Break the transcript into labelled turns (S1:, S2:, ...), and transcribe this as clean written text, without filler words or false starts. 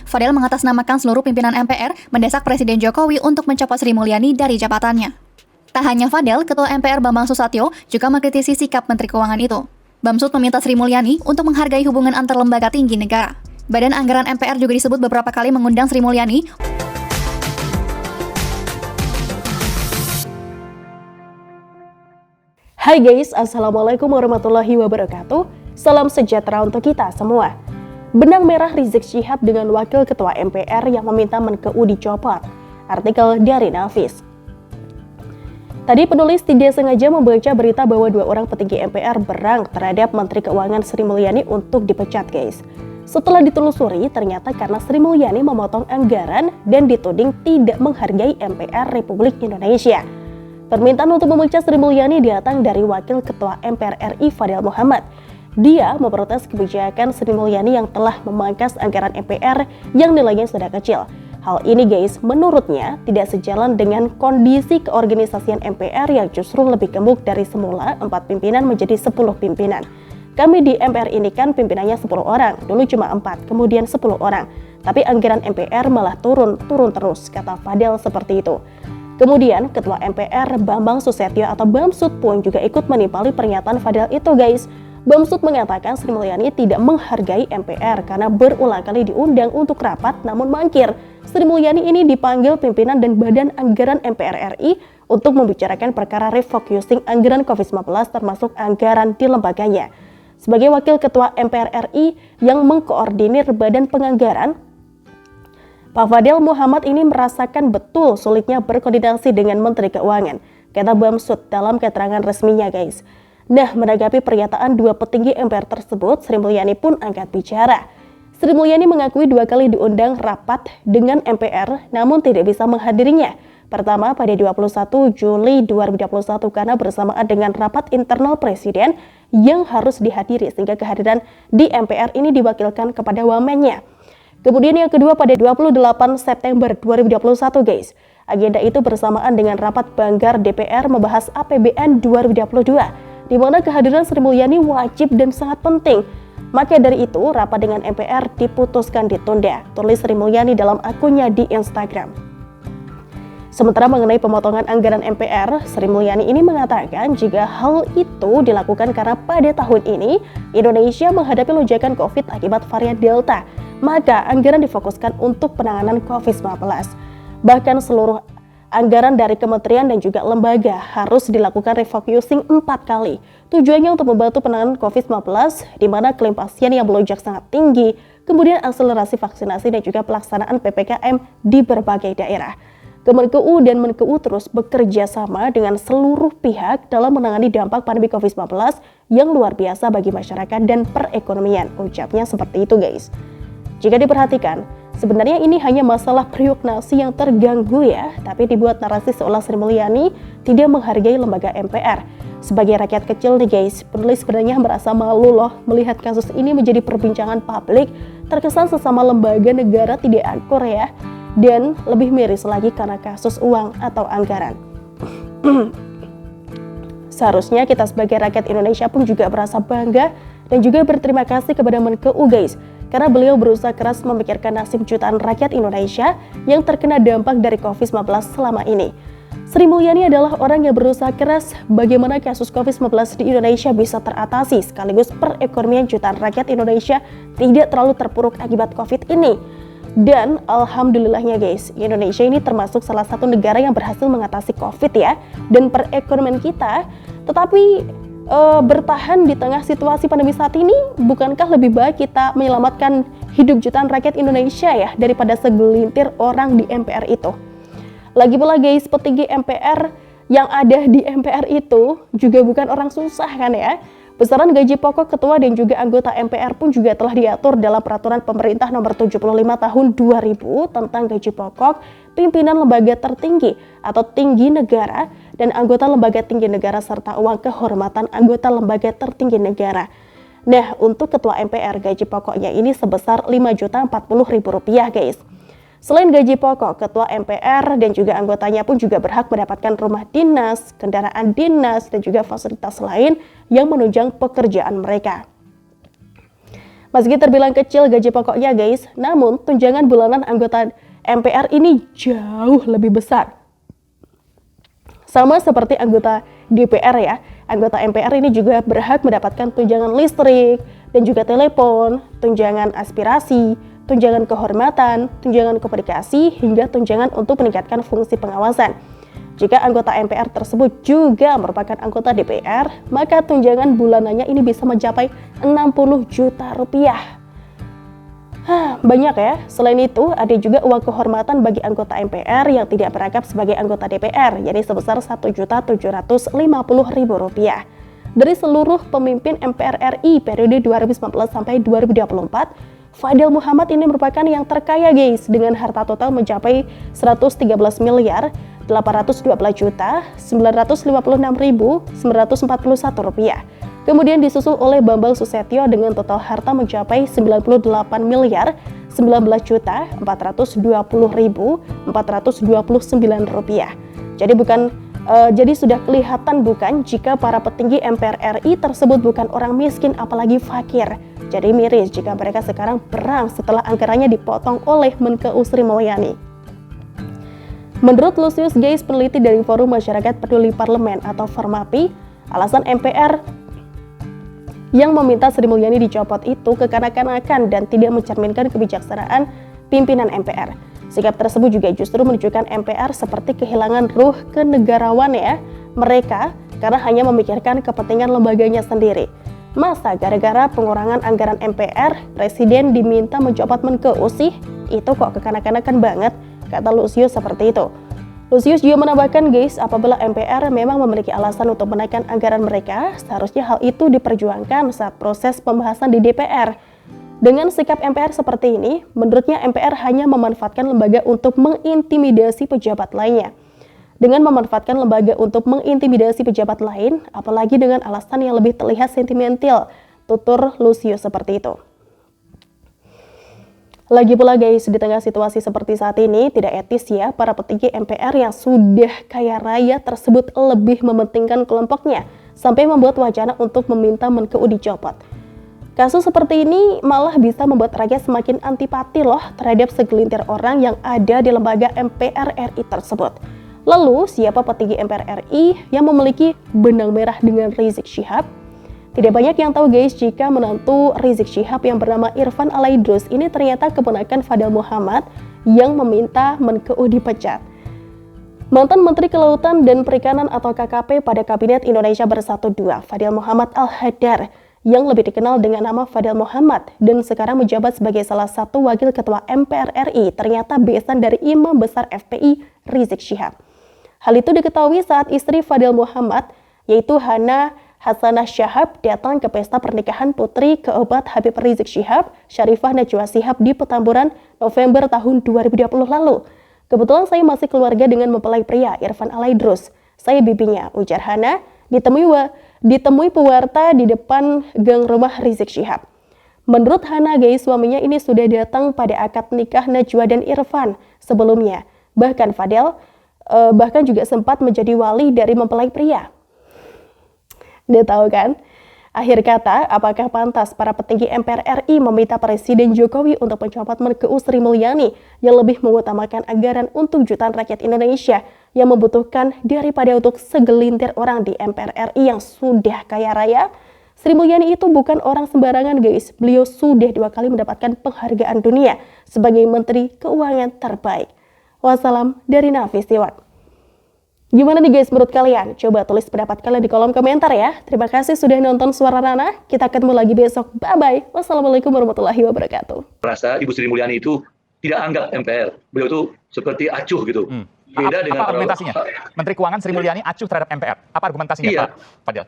S1: Fadel mengatasnamakan seluruh pimpinan MPR mendesak Presiden Jokowi untuk mencopot Sri Mulyani dari jabatannya. Tak hanya Fadel, Ketua MPR Bambang Susatyo juga mengkritisi sikap Menteri Keuangan itu. Bamsud meminta Sri Mulyani untuk menghargai hubungan antar lembaga tinggi negara. Badan Anggaran MPR juga disebut beberapa kali mengundang Sri Mulyani.
S2: Hai guys, Assalamualaikum warahmatullahi wabarakatuh. Salam sejahtera untuk kita semua. Benang merah Rizik Syihab dengan Wakil Ketua MPR yang meminta Menkeu dicopot. Artikel dari Nafis. Tadi penulis tidak sengaja membaca berita bahwa 2 orang petinggi MPR berang terhadap Menteri Keuangan Sri Mulyani untuk dipecat guys. Setelah ditelusuri, ternyata karena Sri Mulyani memotong anggaran dan dituding tidak menghargai MPR Republik Indonesia. Permintaan untuk memecat Sri Mulyani datang dari Wakil Ketua MPR RI Fadel Muhammad. Dia memprotes kebijakan Sri Mulyani yang telah memangkas anggaran MPR yang nilainya sudah kecil. Hal ini guys, menurutnya tidak sejalan dengan kondisi keorganisasian MPR yang justru lebih gemuk dari semula 4 pimpinan menjadi 10 pimpinan. Kami di MPR ini kan pimpinannya 10 orang, dulu cuma 4, kemudian 10 orang. Tapi anggaran MPR malah turun terus, kata Fadel seperti itu. Kemudian Ketua MPR Bambang Susatyo atau Bamsud pun juga ikut menimpali pernyataan Fadel itu guys. Bamsud mengatakan Sri Mulyani tidak menghargai MPR karena berulang kali diundang untuk rapat namun mangkir. Sri Mulyani ini dipanggil pimpinan dan badan anggaran MPR RI untuk membicarakan perkara refocusing anggaran COVID-19 termasuk anggaran di lembaganya. Sebagai Wakil Ketua MPR RI yang mengkoordinir badan penganggaran, Pak Fadel Muhammad ini merasakan betul sulitnya berkoordinasi dengan Menteri Keuangan, kata Bamsud dalam keterangan resminya guys. Nah, menanggapi pernyataan 2 petinggi MPR tersebut, Sri Mulyani pun angkat bicara. Sri Mulyani mengakui 2 kali diundang rapat dengan MPR namun tidak bisa menghadirinya. Pertama pada 21 Juli 2021 karena bersamaan dengan rapat internal Presiden yang harus dihadiri sehingga kehadiran di MPR ini diwakilkan kepada wamennya. Kemudian yang kedua pada 28 September 2021 guys. Agenda itu bersamaan dengan rapat Banggar DPR membahas APBN 2022. Di mana kehadiran Sri Mulyani wajib dan sangat penting. Maka dari itu, rapat dengan MPR diputuskan ditunda, tulis Sri Mulyani dalam akunnya di Instagram. Sementara mengenai pemotongan anggaran MPR, Sri Mulyani ini mengatakan jika hal itu dilakukan karena pada tahun ini Indonesia menghadapi lonjakan COVID akibat varian Delta, maka anggaran difokuskan untuk penanganan COVID-19. Bahkan seluruh anggaran dari kementerian dan juga lembaga harus dilakukan refocusing 4 kali. Tujuannya untuk membantu penanganan COVID-19 di mana klaim pasien yang melonjak sangat tinggi, kemudian akselerasi vaksinasi dan juga pelaksanaan PPKM di berbagai daerah. Kemenkeu dan Menkeu terus bekerja sama dengan seluruh pihak dalam menangani dampak pandemi COVID-19 yang luar biasa bagi masyarakat dan perekonomian. Ucapnya seperti itu guys. Jika diperhatikan, sebenarnya ini hanya masalah priuk nasi yang terganggu ya, tapi dibuat narasi seolah Sri Mulyani tidak menghargai lembaga MPR. Sebagai rakyat kecil nih guys, penulis sebenarnya merasa malu loh melihat kasus ini menjadi perbincangan publik, terkesan sesama lembaga negara tidak akur ya, dan lebih miris lagi karena kasus uang atau anggaran. Seharusnya kita sebagai rakyat Indonesia pun juga merasa bangga dan juga berterima kasih kepada Menkeu guys, karena beliau berusaha keras memikirkan nasib jutaan rakyat Indonesia yang terkena dampak dari COVID-19 selama ini. Sri Mulyani adalah orang yang berusaha keras bagaimana kasus COVID-19 di Indonesia bisa teratasi sekaligus perekonomian jutaan rakyat Indonesia tidak terlalu terpuruk akibat COVID ini. Dan alhamdulillahnya guys, Indonesia ini termasuk salah satu negara yang berhasil mengatasi COVID ya, dan perekonomian kita tetapi bertahan di tengah situasi pandemi saat ini, bukankah lebih baik kita menyelamatkan hidup jutaan rakyat Indonesia ya daripada segelintir orang di MPR itu? Lagi pula guys, petinggi MPR yang ada di MPR itu juga bukan orang susah kan ya. Besaran gaji pokok ketua dan juga anggota MPR pun juga telah diatur dalam peraturan pemerintah nomor 75 tahun 2000 tentang gaji pokok pimpinan lembaga tertinggi atau tinggi negara dan anggota lembaga tinggi negara serta uang kehormatan anggota lembaga tertinggi negara. Nah, untuk ketua MPR gaji pokoknya ini sebesar Rp5.040.000 guys. Selain gaji pokok, ketua MPR dan juga anggotanya pun juga berhak mendapatkan rumah dinas, kendaraan dinas, dan juga fasilitas lain yang menunjang pekerjaan mereka. Meski terbilang kecil gaji pokoknya guys, namun tunjangan bulanan anggota MPR ini jauh lebih besar. Sama seperti anggota DPR ya, anggota MPR ini juga berhak mendapatkan tunjangan listrik dan juga telepon, tunjangan aspirasi, tunjangan kehormatan, tunjangan komunikasi, hingga tunjangan untuk meningkatkan fungsi pengawasan. Jika anggota MPR tersebut juga merupakan anggota DPR, maka tunjangan bulanannya ini bisa mencapai 60 juta rupiah. Banyak ya. Selain itu, ada juga uang kehormatan bagi anggota MPR yang tidak berangkat sebagai anggota DPR, yakni sebesar Rp1.750.000. Dari seluruh pemimpin MPR RI periode 2019 sampai 2024, Fadil Muhammad ini merupakan yang terkaya guys, dengan harta total mencapai 113.812.956.941 rupiah. Kemudian disusul oleh Bambang Susetio dengan total harta mencapai 98.919.429 rupiah. Jadi sudah kelihatan bukan jika para petinggi MPR RI tersebut bukan orang miskin apalagi fakir. Jadi miris jika mereka sekarang perang setelah anggarannya dipotong oleh Menkeu Sri Mulyani. Menurut Lusius Geis, peneliti dari Forum Masyarakat Peduli Parlemen atau Formapi, alasan MPR yang meminta Sri Mulyani dicopot itu kekanak-kanakan dan tidak mencerminkan kebijaksanaan pimpinan MPR. Sikap tersebut juga justru menunjukkan MPR seperti kehilangan ruh kenegarawan ya mereka karena hanya memikirkan kepentingan lembaganya sendiri. Masa gara-gara pengurangan anggaran MPR, Presiden diminta mencopot Menkeu sih? Itu kok kekanak-kanakan banget, kata Lusius seperti itu. Lusius juga menambahkan guys, apabila MPR memang memiliki alasan untuk menaikkan anggaran mereka, seharusnya hal itu diperjuangkan saat proses pembahasan di DPR. Dengan sikap MPR seperti ini, menurutnya MPR hanya memanfaatkan lembaga untuk mengintimidasi pejabat lainnya. Dengan memanfaatkan lembaga untuk mengintimidasi pejabat lain, apalagi dengan alasan yang lebih terlihat sentimental, tutur Lusius seperti itu. Lagi pula guys, di tengah situasi seperti saat ini, tidak etis ya para petinggi MPR yang sudah kaya raya tersebut lebih mementingkan kelompoknya, sampai membuat wacana untuk meminta Menkeu dicopot. Kasus seperti ini malah bisa membuat rakyat semakin antipati loh terhadap segelintir orang yang ada di lembaga MPR RI tersebut. Lalu, siapa petinggi MPR RI yang memiliki benang merah dengan Rizik Syihab? Tidak banyak yang tahu guys jika menantu Rizik Syihab yang bernama Irfan Alaidrus ini ternyata keponakan Fadil Muhammad yang meminta Menkeu dipecat. Mantan Menteri Kelautan dan Perikanan atau KKP pada Kabinet Indonesia Bersatu II, Fadil Muhammad Al-Haddar, yang lebih dikenal dengan nama Fadil Muhammad dan sekarang menjabat sebagai salah satu wakil ketua MPR RI, ternyata besan dari Imam Besar FPI Rizik Syihab. Hal itu diketahui saat istri Fadil Muhammad, yaitu Hana Hasanah Syahab, datang ke pesta pernikahan putri keempat Habib Rizik Syihab, Syarifah Najwa Shihab di Petamburan November tahun 2020 lalu. Kebetulan saya masih keluarga dengan mempelai pria, Irfan Alaidrus. Saya bibinya, ujar Hana, ditemui pewarta di depan gang rumah Rizik Syihab. Menurut Hana, guys, suaminya ini sudah datang pada akad nikah Najwa dan Irfan sebelumnya. Bahkan Fadil bahkan juga sempat menjadi wali dari mempelai pria. Dia tahu kan? Akhir kata, apakah pantas para petinggi MPR RI meminta Presiden Jokowi untuk mencopot Menkeu Sri Mulyani yang lebih mengutamakan anggaran untuk jutaan rakyat Indonesia yang membutuhkan daripada untuk segelintir orang di MPR RI yang sudah kaya raya? Sri Mulyani itu bukan orang sembarangan guys. Beliau sudah 2 kali mendapatkan penghargaan dunia sebagai Menteri Keuangan terbaik. Wassalam dari Nafis Tiwak. Gimana nih guys menurut kalian? Coba tulis pendapat kalian di kolom komentar ya. Terima kasih sudah nonton Suara Ranah. Kita ketemu lagi besok. Bye-bye. Wassalamualaikum warahmatullahi wabarakatuh.
S3: Rasa Ibu Sri Mulyani itu tidak anggap MPR. Beliau itu seperti acuh gitu.
S4: Beda dengan apa argumentasinya? Menteri Keuangan Sri Mulyani acuh terhadap MPR. Apa argumentasinya Pak Fadil?